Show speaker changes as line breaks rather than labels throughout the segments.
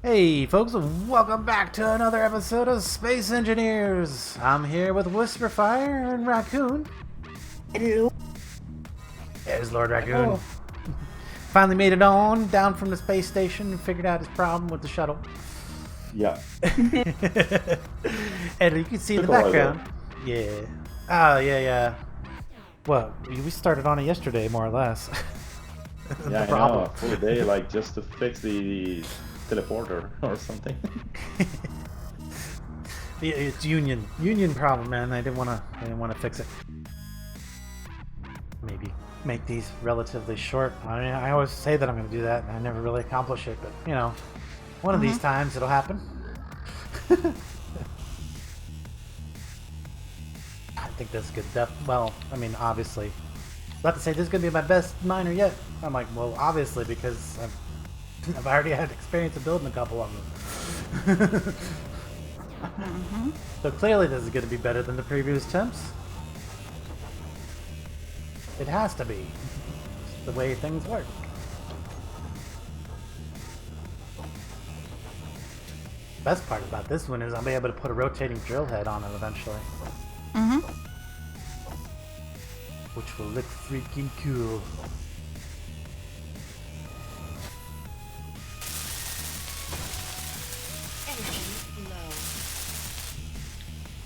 Hey folks, welcome back to another episode of Space Engineers. I'm here with Whisperfire and Raccoon.
Hello.
There's Lord Raccoon.
Oh,
Finally made it on, down from the space station and figured out his problem with the shuttle.
Yeah.
And you can see in the
Took a while,
background. Yeah. Oh, yeah. Well, we started on it yesterday, more or less.
Yeah, I know. Full day, like just to fix the teleporter or something.
Yeah, it's union problem, man. I didn't want to fix it. Maybe make these relatively short. I mean, I always say that I'm going to do that, and I never really accomplish it. But you know, one of these times it'll happen. I think this is good. Well, I mean, obviously, I'm about to say this is going to be my best miner yet. I'm like, well, obviously, because I've already had experience of building a couple of them. So clearly this is going to be better than the previous attempts. It has to be. It's the way things work. Best part about this one is I'll be able to put a rotating drill head on it eventually. Which will look freaking cool.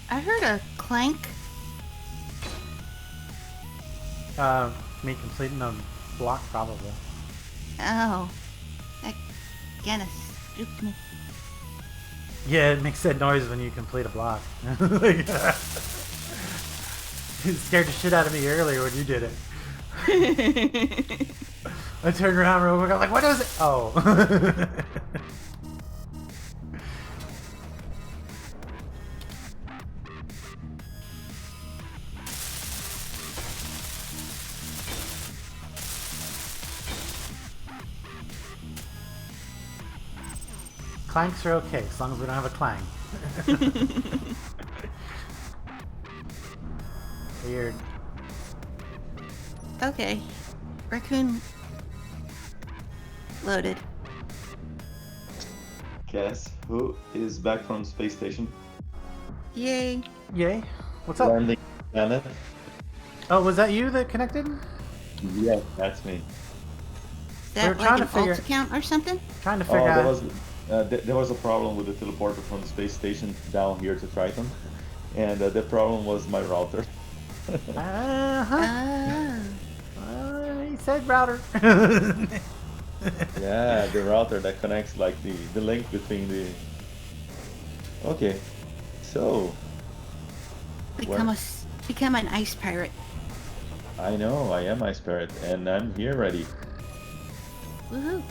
I heard a clank.
Me completing a block probably.
Oh, that kinda spooked me.
Yeah, it makes that noise when you complete a block. It scared the shit out of me earlier when you did it. I turned around real quick, I'm like, what is it? Oh. Clanks are okay, as long as we don't have a clang. Weird.
Okay, Raccoon loaded.
Guess who is back from space station?
Yay.
Yay. What's up?
Landing planet.
Oh, was that you that connected?
Yeah, that's me.
Is
We're
that
trying
like
to
an
figure-
alt account or something?
Trying to
Oh,
figure
there
out.
was there was a problem with the teleporter from the space station down here to Triton, and the problem was my router.
Uh-huh. He said router.
Yeah, the router that connects like the link between the. Okay, so
Become an ice pirate.
I know I am Ice Parrot, and I'm here ready.
Woohoo.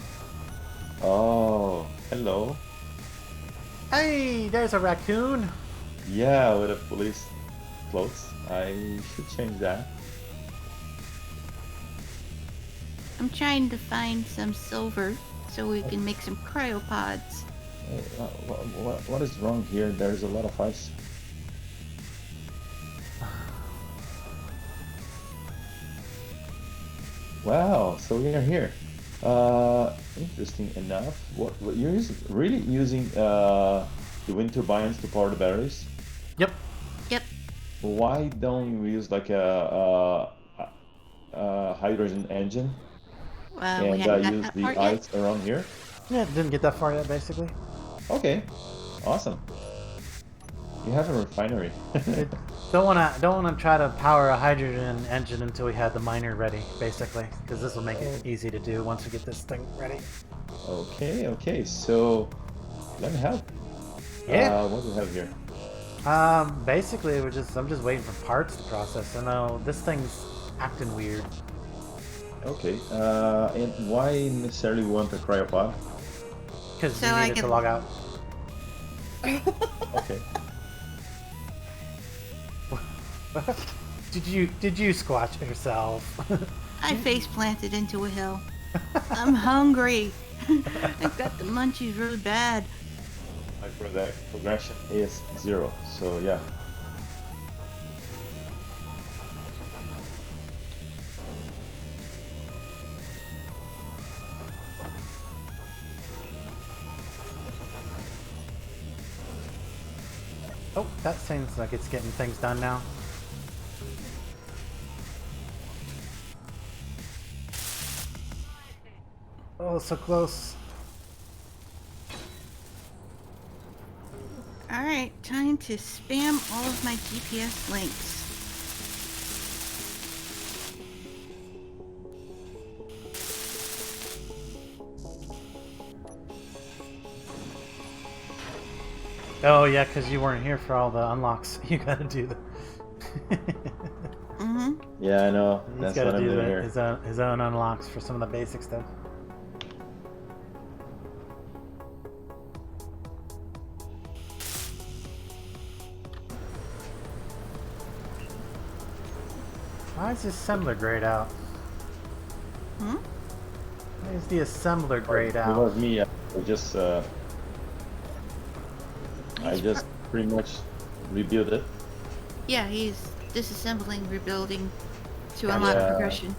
Oh, hello.
Hey, there's a raccoon.
Yeah, with a police clothes. I should change that.
I'm trying to find some silver so we can make some cryopods.
What is wrong here? There's a lot of ice. Wow, so we are here. Interesting enough. What you're really using the wind turbines to power the batteries?
Yep.
Yep.
Why don't we use like a hydrogen engine
We
and
hadn't got
use
that
the
part yet.
ice around here?
Yeah, didn't get that far yet, basically.
Okay, awesome. You have a refinery.
Don't wanna try to power a hydrogen engine until we have the miner ready, basically, because this will make it easy to do once we get this thing ready.
Okay, so let me help.
Yeah.
What do we have here?
Basically, I'm just waiting for parts to process. I know this thing's acting weird.
Okay, and why necessarily want a cryopod?
Because
So
you
I
need it to
can-
log out.
Okay.
Did you squash yourself?
I face planted into a hill. I'm hungry. I've got the munchies really bad.
My progression is 0, so yeah.
Oh, that seems like it's getting things done now. Oh, so close.
Alright, time to spam all of my GPS links.
Oh yeah, because you weren't here for all the unlocks. You gotta do the.
Mm-hmm.
Yeah, I know.
He's
That's
gotta
what I'm
do
doing here.
his own unlocks for some of the basic stuff. Why is the assembler grayed out?
Hmm?
Why is the assembler grayed
It
out?
was me. I just pretty much rebuilt it.
Yeah, he's disassembling, rebuilding to
Gotcha.
unlock
Yeah.
progression.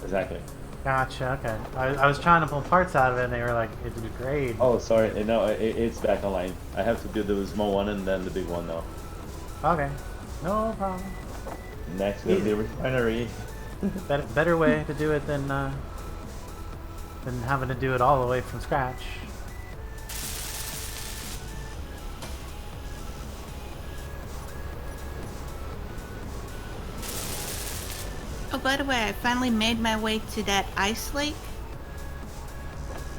Exactly.
Gotcha, okay. I was trying to pull parts out of it and they were like, it did grade.
Oh, sorry. No, it's back online. I have to do the small one and then the big one now.
Okay. No problem.
Next will be refinery.
Better way to do it than having to do it all the way from scratch.
Oh, by the way, I finally made my way to that ice lake.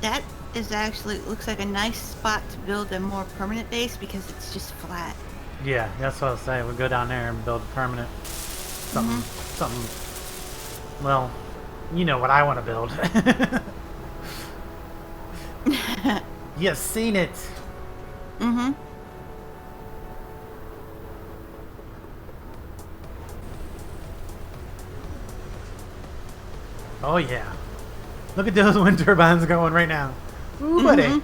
That is actually, looks like a nice spot to build a more permanent base because it's just flat.
Yeah, that's what I was saying. We'll go down there and build a permanent something. Well, you know what I want to build. You've seen it.
Mm-hmm.
Oh yeah. Look at those wind turbines going right now. Ooh, buddy.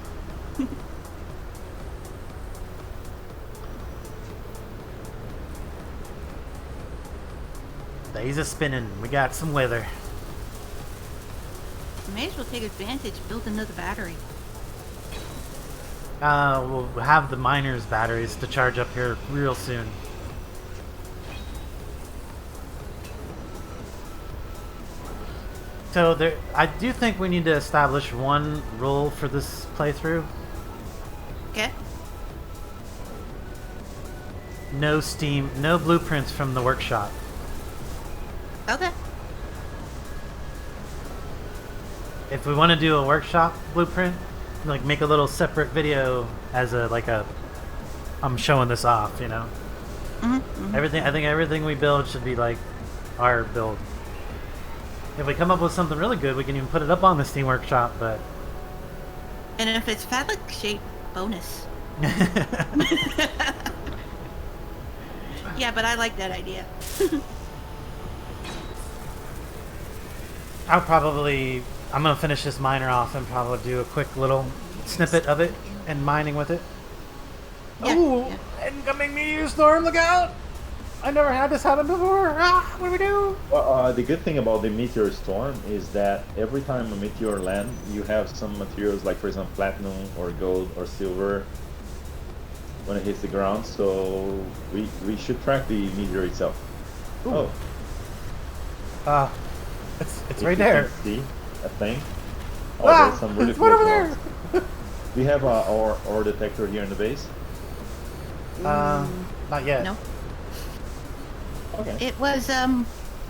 Days are spinning. We got some weather.
May as well take advantage, build another battery.
We'll have the miners' batteries to charge up here real soon. So there, I do think we need to establish one rule for this playthrough.
Okay?
No Steam, no blueprints from the workshop.
Okay.
If we want to do a workshop blueprint, like make a little separate video as I'm showing this off, you know.
Mm-hmm.
I think everything we build should be like our build. If we come up with something really good, we can even put it up on the Steam Workshop, but...
And if it's phallic shape, bonus. Yeah, but I like that idea.
I'm gonna finish this miner off and probably do a quick little snippet of it and mining with it.
Yeah,
Ooh,
yeah.
incoming meteor storm, look out! I never had this happen before. Ah, what do we do?
Well, the good thing about the meteor storm is that every time a meteor lands, you have some materials like, for example, platinum or gold or silver when it hits the ground. So we should track the meteor itself.
Ooh.
Oh,
It's
if
right
you
there.
can see a thing. Oh,
Ah,
there's some really
it's
cool
right over there.
ones. We have our ore detector here in the base.
Not yet.
No.
Okay.
It was,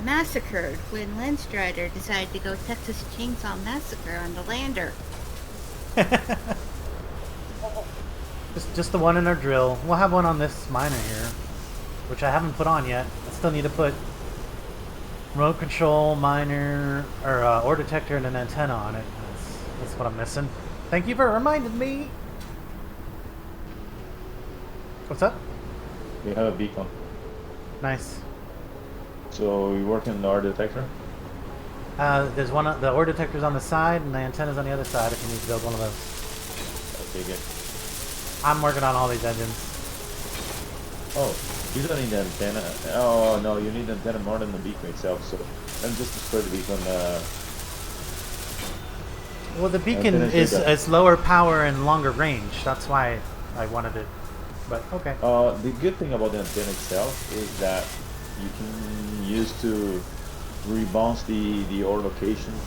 massacred when Landstryder decided to go Texas Chainsaw Massacre on the lander.
Just the one in our drill. We'll have one on this miner here, which I haven't put on yet. I still need to put remote control, miner, or ore detector, and an antenna on it. That's what I'm missing. Thank you for reminding me. What's up?
We have a beacon.
Nice.
So we working on the ore detector.
There's one. The ore detector's on the side, and the antenna's on the other side. If you need to build one of those.
Okay, good.
I'm working on all these engines.
Oh, you don't need the antenna. Oh no, you need the antenna more than the beacon itself. So let me just destroy the beacon.
Well, the beacon
Antenna's
is
bigger.
lower power and longer range. That's why I wanted it But okay.
The good thing about the antenna itself is that you can use to rebounce the ore locations.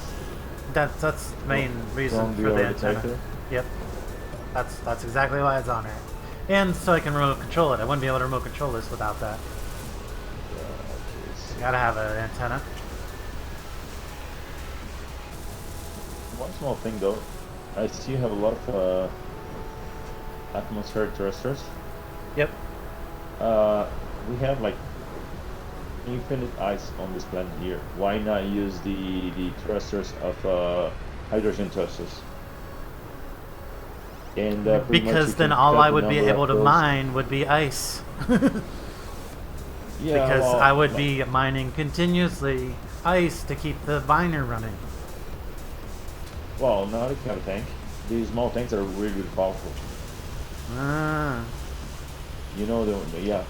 That's the main reason
from
for the
ore
antenna.
detector.
Yep. That's exactly why it's on there. And so I can remote control it. I wouldn't be able to remote control this without that.
Okay,
Gotta have an antenna.
one small thing though, I see you have a lot of atmospheric thrusters.
Yep.
We have like infinite ice on this planet here. Why not use the thrusters of hydrogen thrusters? And pretty much
Because
you
then
can
all
cut
I
the
would be
number of
able to
those.
mine would be ice.
Yeah,
Because
well,
I would be mining continuously ice to keep the miner running.
Well, not if you have a tank. These small tanks are really, really powerful.
Ah.
You know yeah.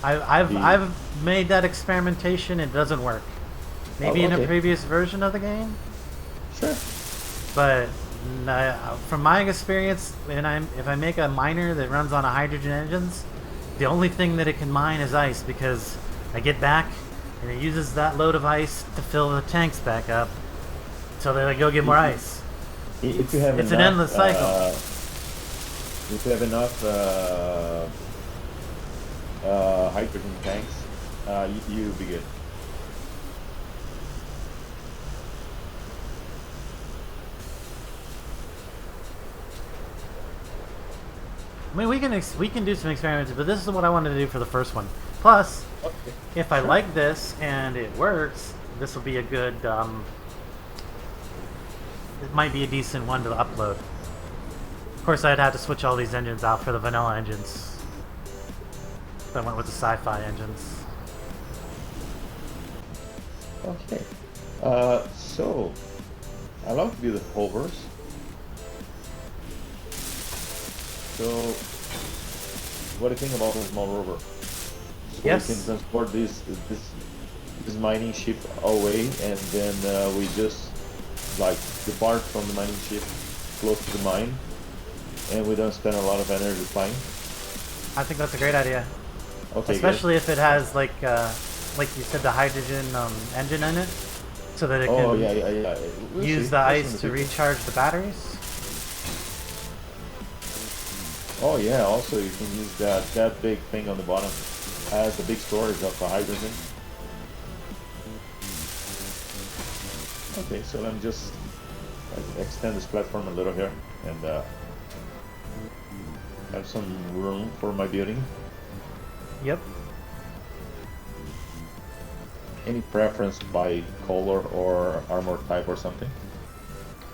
I've made that experimentation. It doesn't work. Maybe in a
okay.
previous version of the game,
Sure.
but from my experience, if I make a miner that runs on a hydrogen engines, the only thing that it can mine is ice because I get back and it uses that load of ice to fill the tanks back up, so that I go get more ice.
If you have
It's
enough,
an endless cycle.
If you have enough hydrogen tanks, you'll be good.
I mean, we can do some experiments, but this is what I wanted to do for the first one. Plus,
Okay.
if I like this and it works, this will be a good. It might be a decent one to upload. Of course, I'd have to switch all these engines out for the vanilla engines. I went with the sci-fi engines.
Okay. So I love to build hovers. So, what do you think about a small rover? So
Yes.
we can transport this mining ship away, and then we just like depart from the mining ship close to the mine, and we don't spend a lot of energy flying.
I think that's a great idea,
Okay,
especially if it has like you said, the hydrogen engine in it, so that it
good.
can
Oh yeah. We'll
use
see.
the
That's in
ice
the
to
future.
recharge the batteries.
Oh yeah. Also, you can use that big thing on the bottom as a big storage of the hydrogen. Okay, so let me just extend this platform a little here and have some room for my building.
Yep.
Any preference by color or armor type or something?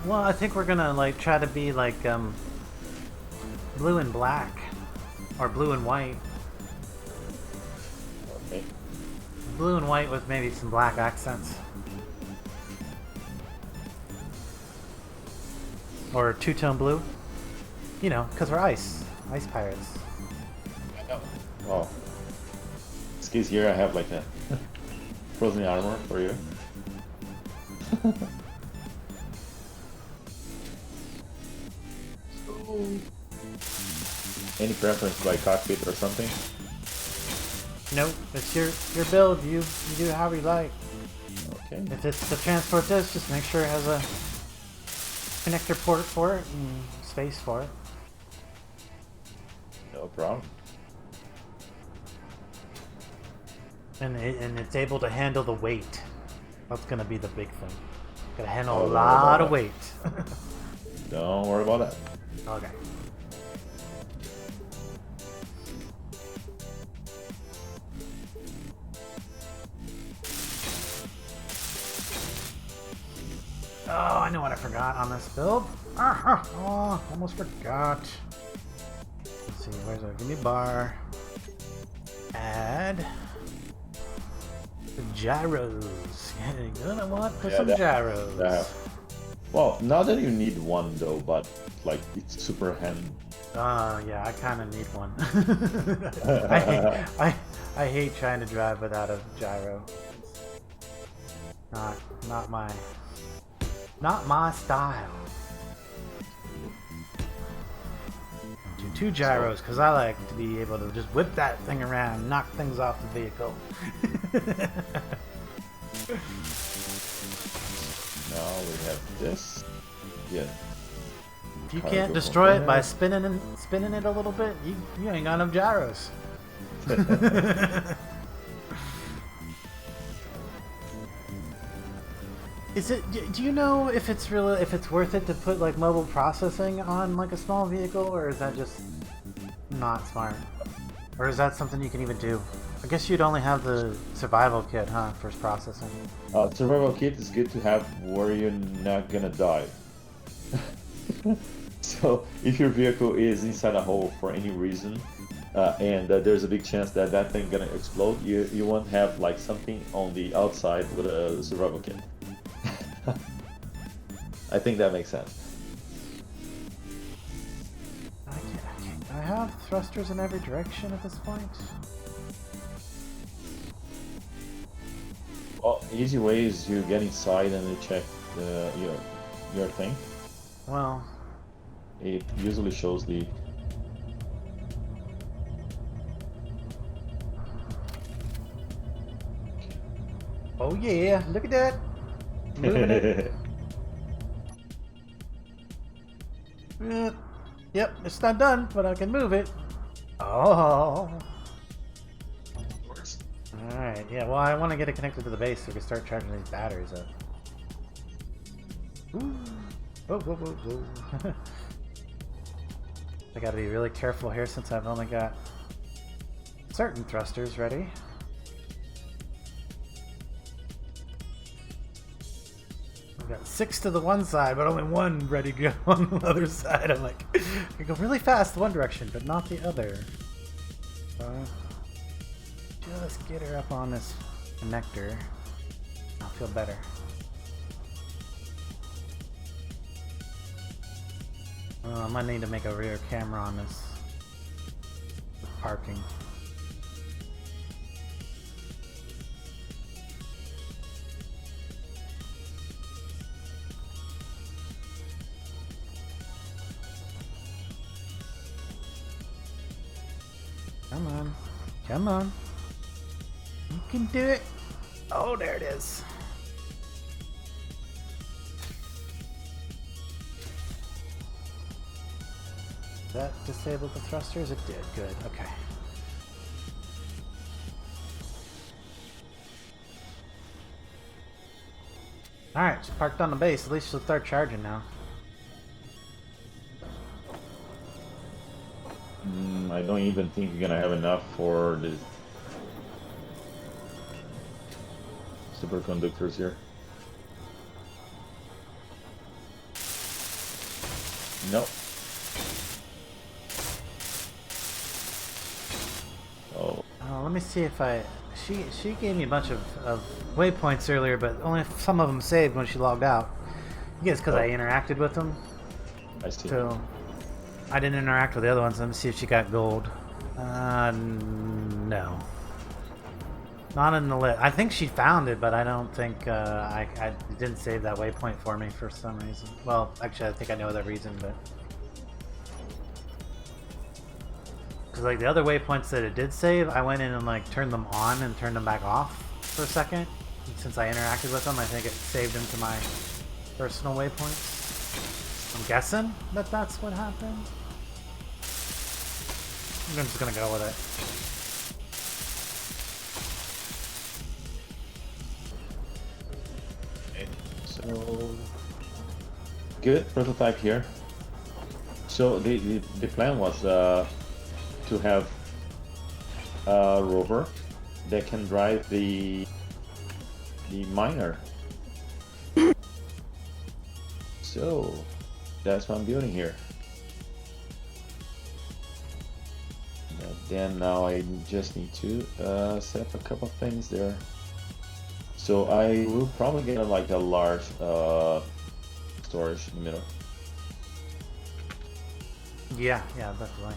Well, I think we're gonna like try to be like blue and black, or blue and white.
Okay.
Blue and white with maybe some black accents. Or two-tone blue. You know, because we're ice pirates.
Oh. In this case here I have like a frozen armor for you. Any preference by cockpit or something?
Nope, it's your build. You do however you like.
Okay.
If it's to transport this, just make sure it has a connector port for it and space for it.
No problem.
And it's able to handle the weight. That's gonna be the big thing. Gotta handle
Oh,
a
don't
lot
worry
of weight.
Don't worry about that.
Okay. Oh, I know what I forgot on this build. Oh, almost forgot. Let's see, where's our give me bar? Add the gyros. Yeah, you're gonna want for some gyros.
Well, not that you need one though, but like it's super handy.
Yeah, I kind of need one. I hate trying to drive without a gyro. Not my style. 1, 2, 2 gyros, because I like to be able to just whip that thing around and knock things off the vehicle.
Now we have this. Yeah.
If you can't destroy it by spinning it a little bit, you ain't got enough gyros. Is it? Do you know if it's worth it to put like mobile processing on like a small vehicle, or is that just not smart? Or is that something you can even do? I guess you'd only have the survival kit, huh, for processing.
Survival kit is good to have where you're not gonna die. So if your vehicle is inside a hole for any reason, and there's a big chance that that thing gonna explode, you won't have like something on the outside with a survival kit. I think that makes sense.
I have thrusters in every direction at this point.
Well, easy way is you get inside and you check your thing.
Well,
it usually shows the.
Oh yeah! Look at that. Moving it. Yep, it's not done, but I can move it. Oh. Alright, yeah, well, I want to get it connected to the base so we can start charging these batteries up. Ooh. Whoa, whoa, whoa, whoa. I gotta be really careful here since I've only got certain thrusters ready. I've got 6 to the one side, but only 1 ready to go on the other side. I'm like, I can go really fast one direction, but not the other. Just get her up on this connector. I'll feel better. I might need to make a rear camera on this parking. Come on. Come on. You can do it. Oh, there it is. That disabled the thrusters? It did. Good. Okay. Alright, it's parked on the base. At least she'll start charging now.
I don't even think you're gonna have enough for the superconductors here. Nope.
Let me see if she gave me a bunch of waypoints earlier, but only some of them saved when she logged out. I guess because I interacted with them.
I see.
So I didn't interact with the other ones. Let me see if she got gold. No. Not in the list. I think she found it, but I don't think I didn't save that waypoint for me for some reason. Well, actually, I think I know the reason, but. Because like the other waypoints that it did save, I went in and like turned them on and turned them back off for a second. And since I interacted with them, I think it saved them to my personal waypoints. I'm guessing that that's what happened. I'm just gonna go with
it. So good prototype here. So the plan was to have a rover that can drive the miner. So that's what I'm building here. And then now I just need to set up a couple of things there. So I will probably get like a large storage in the middle.
Yeah, definitely.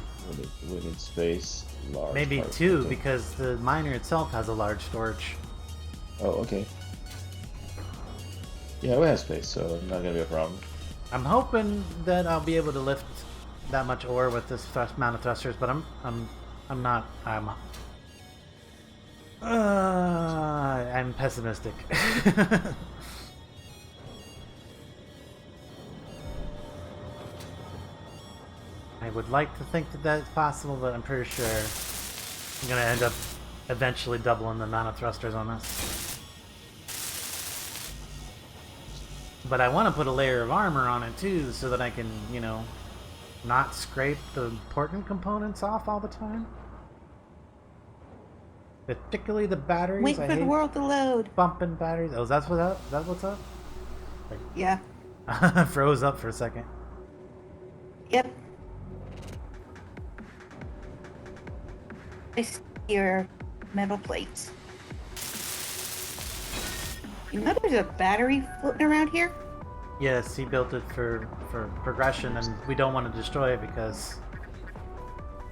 Within space, large.
Maybe 2 because the miner itself has a large storage.
Oh, okay. Yeah, we have space, so not gonna be a problem.
I'm hoping that I'll be able to lift that much ore with this amount of thrusters, but I'm pessimistic. I would like to think that that's possible, but I'm pretty sure I'm gonna end up eventually doubling the amount of thrusters on this. But I want to put a layer of armor on it too, so that I can, you know, not scrape the important components off all the time. Particularly the batteries.
Wait for the world to load.
Bumping batteries. Oh, that's what's up? Is that what's up? Like,
Yeah.
froze up for a second.
Yep. I see your metal plates. You know there's a battery floating around here?
Yes, he built it for progression, and we don't want to destroy it because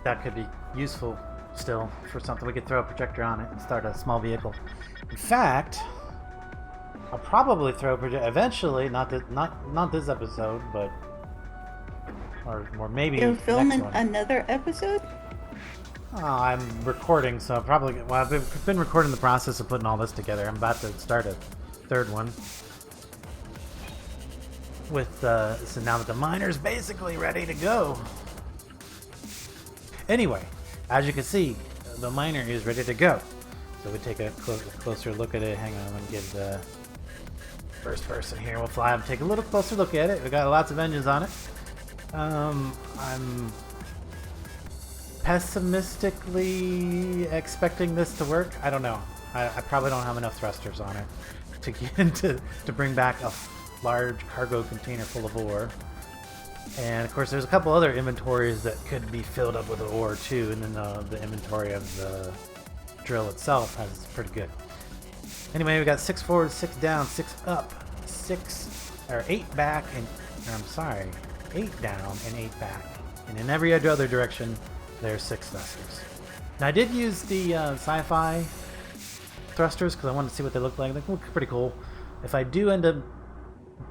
that could be useful still for something. We could throw a projector on it and start a small vehicle. In fact, I'll probably throw a projector eventually. Not this episode, but or maybe
You're
next
filming
one.
another episode?
Oh, I'm recording, so probably. Well, I've been recording the process of putting all this together. I'm about to start a third one. With so now that the miner's basically ready to go. Anyway, as you can see, the miner is ready to go. So we take a closer look at it. Hang on, let me get the first person here. We'll fly up, take a little closer look at it. We got lots of engines on it. I'm pessimistically expecting this to work. I don't know. I probably don't have enough thrusters on it to get into to bring back a large cargo container full of ore. And of course there's a couple other inventories that could be filled up with ore too, and then the inventory of the drill itself has pretty good. Anyway, we got 6 forward, 6 down, 6 up, 8 back, and 8 down and 8 back. And in every other direction there's 6 thrusters. Now I did use the sci-fi thrusters because I wanted to see what they look like. They look pretty cool. If I do end up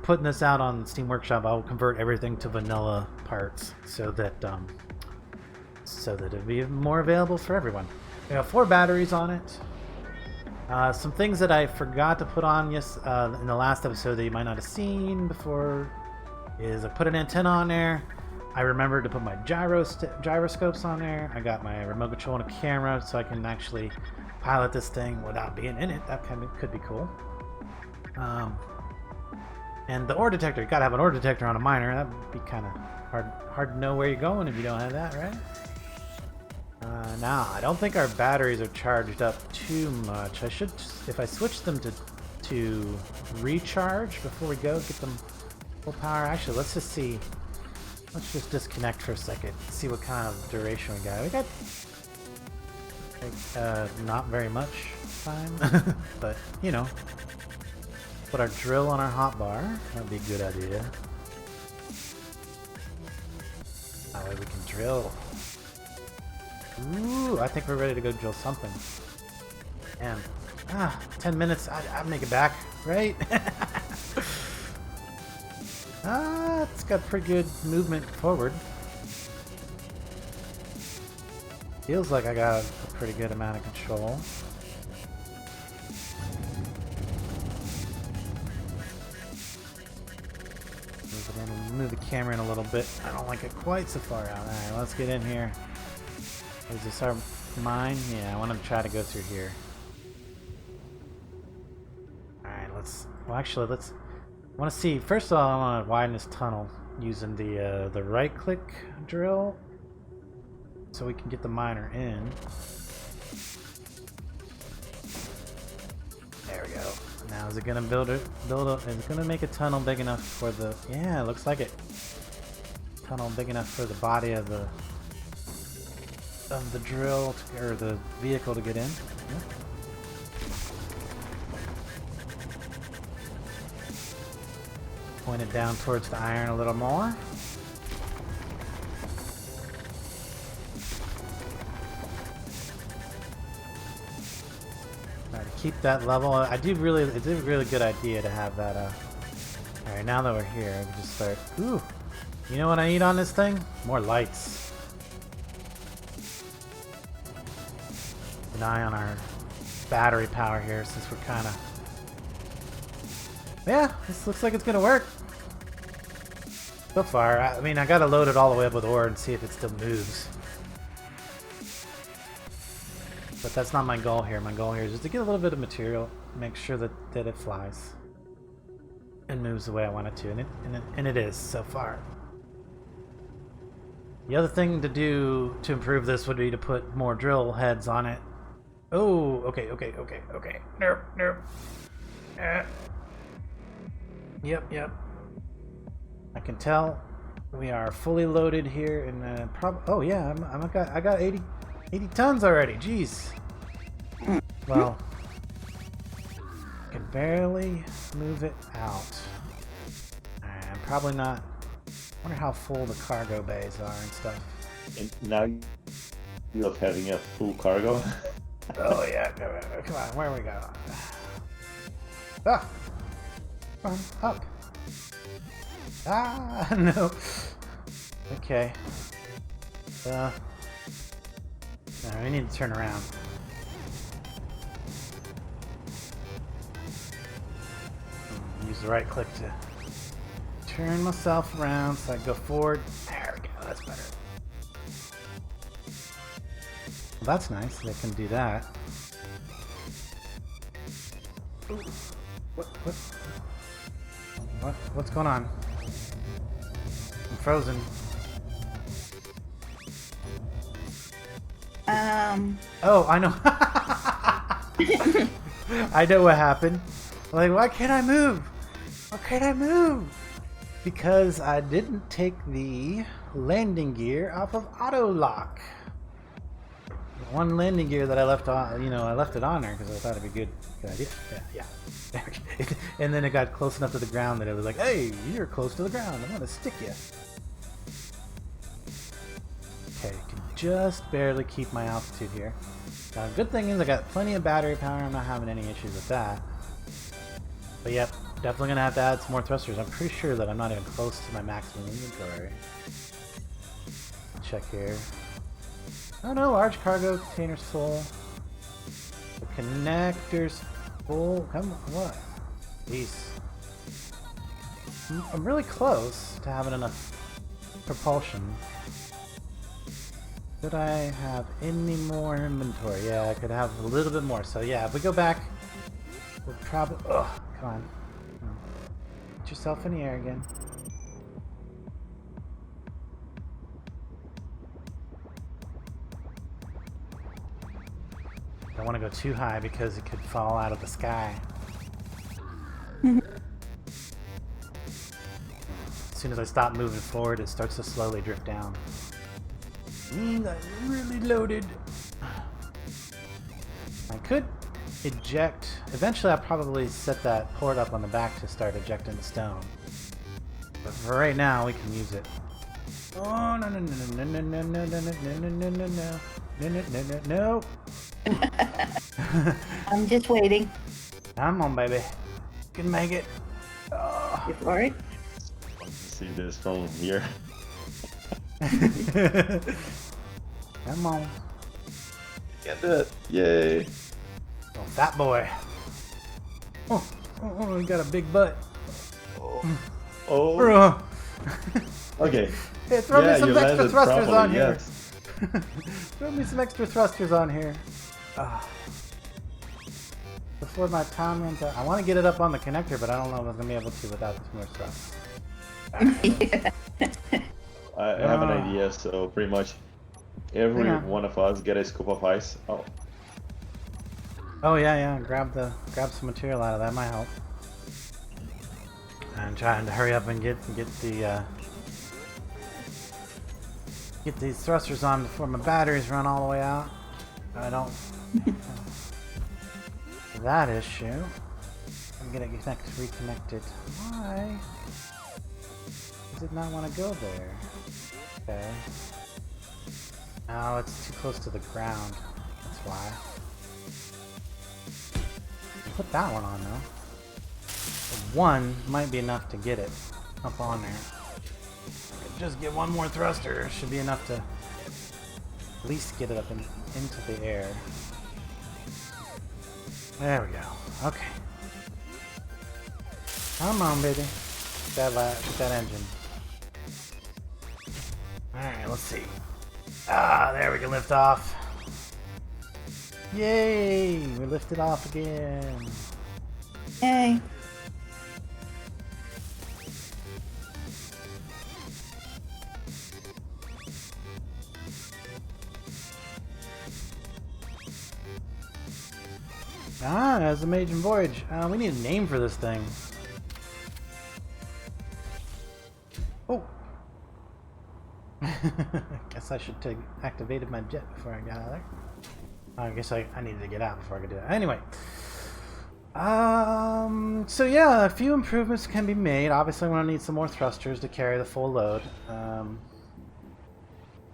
putting this out on Steam Workshop, I'll convert everything to vanilla parts so that it'll be more available for everyone. We have 4 batteries on it. Some things that I forgot to put on in the last episode that you might not have seen before is I put an antenna on there. I remembered to put my gyroscopes on there. I got my remote control and a camera so I can actually pilot this thing without being in it. That could be cool. And the ore detector, you gotta have an ore detector on a miner. That'd be kind of hard to know where you're going if you don't have that, right? Now, I don't think our batteries are charged up too much. I should, if I switch them to recharge before we go, get them full power. Actually, let's just see. Let's just disconnect for a second. See what kind of duration we got. We got not very much time, but you know. Put our drill on our hotbar. That'd be a good idea. That way we can drill. Ooh, I think we're ready to go drill something. And 10 minutes, I'd make it back, right? It's got pretty good movement forward. Feels like I got a pretty good amount of control. Move the camera in a little bit. I don't like it quite so far out. Alright, let's get in here. Is this our mine? Yeah, I want to try to go through here. Alright, I want to see. First of all, I want to widen this tunnel using the right click drill so we can get the miner in. There we go. Now is it gonna build it? Is it gonna make a tunnel big enough for the? Yeah, it looks like it. Tunnel big enough for the body of the drill or the vehicle to get in. Yeah. Point it down towards the iron a little more. Keep that level. It's a really good idea to have that. Alright, now that we're here, we can just start. Ooh, You know what I need on this thing? More lights. Keep an eye on our battery power here since we're kind of... Yeah, this looks like it's going to work. So far, I mean, I gotta load it all the way up with ore and see if it still moves. But that's not my goal here. My goal here is just to get a little bit of material, make sure that it flies and moves the way I want it to, and it is so far. The other thing to do to improve this would be to put more drill heads on it. Oh, okay. Nope. Yep. I can tell we are fully loaded here, and oh yeah, I got 80 tons already. Jeez. Well, I can barely move it out. I'm probably not. I wonder how full the cargo bays are and stuff.
And now you love having a full cargo.
Oh yeah, come on, where we go? Ah, come on, up. Ah, no. Okay. No, we need to turn around. Use the right click to turn myself around so I can go forward. There we go, that's better. Well, that's nice, they can do that. What's going on? I'm frozen. Oh, I know. I know what happened. Like, why can't I move? Why can't I move? Because I didn't take the landing gear off of auto lock. One landing gear that I left on, I left it on there because I thought it'd be a good idea. Yeah. And then it got close enough to the ground that it was like, hey, you're close to the ground. I'm gonna stick you. Okay, can just barely keep my altitude here. Good thing is I got plenty of battery power. I'm not having any issues with that. But yep, definitely gonna have to add some more thrusters. I'm pretty sure that I'm not even close to my maximum inventory. Check here. Oh no, large cargo container's full. The connector's full. Come on, what? Jeez. I'm really close to having enough propulsion. Could I have any more inventory? Yeah, I could have a little bit more. So yeah, if we go back, we'll probably... Ugh, come on. Get yourself in the air again. Don't want to go too high because it could fall out of the sky. As soon as I stop moving forward, it starts to slowly drift down. Means I'm really loaded. I could eject. Eventually, I'll probably set that port up on the back to start ejecting the stone. But for right now, we can use it. Oh no! No!
I'm just waiting.
Come on, baby. You can make it. Oh.
You for it?
See this from here.
Come on.
Get that. Yay.
Oh, fat boy. Oh, he got a big butt.
Oh. Okay.
Hey, throw me some extra thrusters
properly,
on here.
yes.
Throw me some extra thrusters on here. Before my time runs out. I want to get it up on the connector, but I don't know if I'm going to be able to without this more stuff.
I have an idea, so pretty much every one of us get a scoop of ice.
Oh yeah, grab some material out of that might help. I'm trying to hurry up and get these thrusters on before my batteries run all the way out. I don't that issue. I'm gonna get reconnected. Why does it not want to go there? Okay. Oh, it's too close to the ground. That's why. Put that one on though. One might be enough to get it up on there. just get one more thruster. Should be enough to at least get it up into the air. There we go. Okay. Come on, baby. Get that engine. Alright, let's see. Ah, there we can lift off. Yay! We lifted off again.
Yay.
Ah, that's a maiden voyage. We need a name for this thing. Oh! Guess I should have activated my jet before I got out of there. I guess I needed to get out before I could do that. Anyway. So yeah, a few improvements can be made. Obviously, I'm going to need some more thrusters to carry the full load.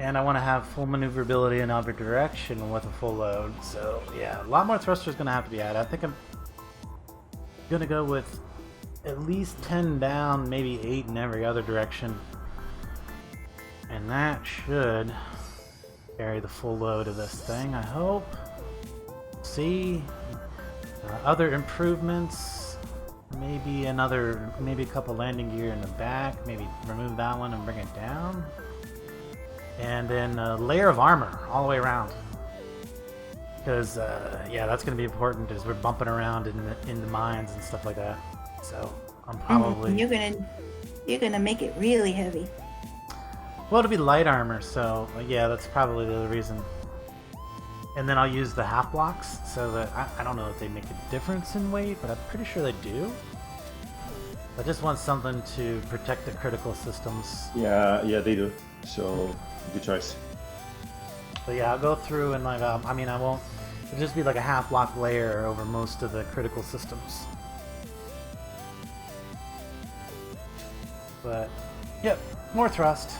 And I want to have full maneuverability in every direction with a full load. So yeah, a lot more thrusters going to have to be added. I think I'm going to go with at least 10 down, maybe 8 in every other direction. And that should carry the full load of this thing, I hope. See? Other improvements. Maybe a couple landing gear in the back. Maybe remove that one and bring it down. And then a layer of armor all the way around. Because, yeah, that's going to be important as we're bumping around in the mines and stuff like that. So, I'm probably...
You're gonna make it really heavy.
Well, it'll be light armor, so, yeah, that's probably the reason. And then I'll use the half blocks, so that... I don't know if they make a difference in weight, but I'm pretty sure they do. I just want something to protect the critical systems.
Yeah, they do. So... Good choice.
So yeah, I'll go through and like, I mean, I won't, it'll just be like a half block layer over most of the critical systems. But, yep, more thrust.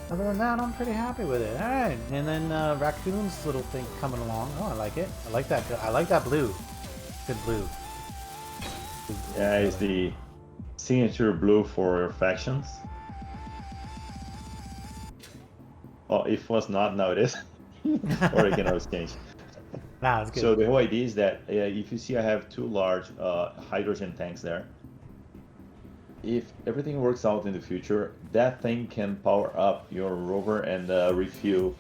Other than that, I'm pretty happy with it. Alright, and then Raccoon's little thing coming along. Oh, I like it. I like that blue. Good blue.
Yeah, it's the signature blue for factions. Oh, if it was not, now it is. Or it can always change.
Nah, it's good.
So the whole idea is that if you see I have 2 large hydrogen tanks there. If everything works out in the future, that thing can power up your rover and refuel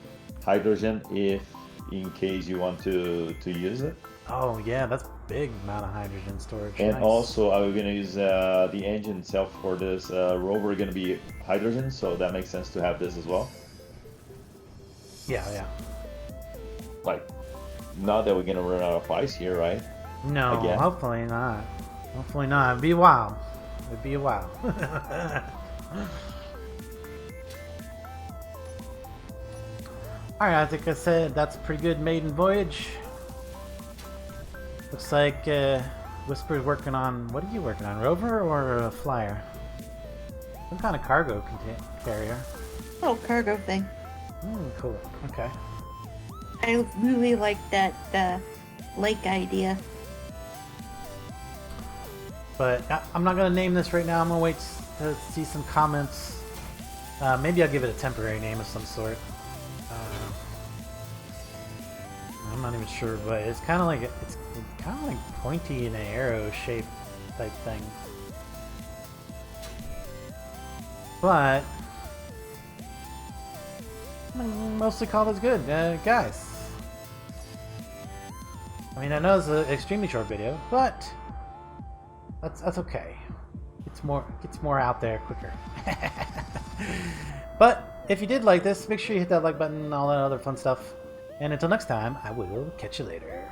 hydrogen if in case you want to use it.
Oh yeah, that's big amount of hydrogen storage.
And
nice.
also I'm going to use the engine itself for this rover going to be hydrogen, so that makes sense to have this as well.
Yeah.
Like, not that we're gonna run out of ice here, right?
No,
Again.
hopefully not. Hopefully not. It'd be a while. It'd be a while. Alright, I think I said that's a pretty good maiden voyage. Looks like Whisper's working on... What are you working on? Rover or a flyer? Some kind of cargo carrier.
Little cargo thing.
Cool. Okay.
I really like that lake idea.
But I'm not going to name this right now. I'm going to wait to see some comments. Maybe I'll give it a temporary name of some sort. I'm not even sure, but it's kind of like pointy in an arrow shape type thing. But mostly call this good, guys. I mean, I know it's an extremely short video, but that's okay. It's more out there quicker. But if you did like this, make sure you hit that like button and all that other fun stuff. And until next time, I will catch you later.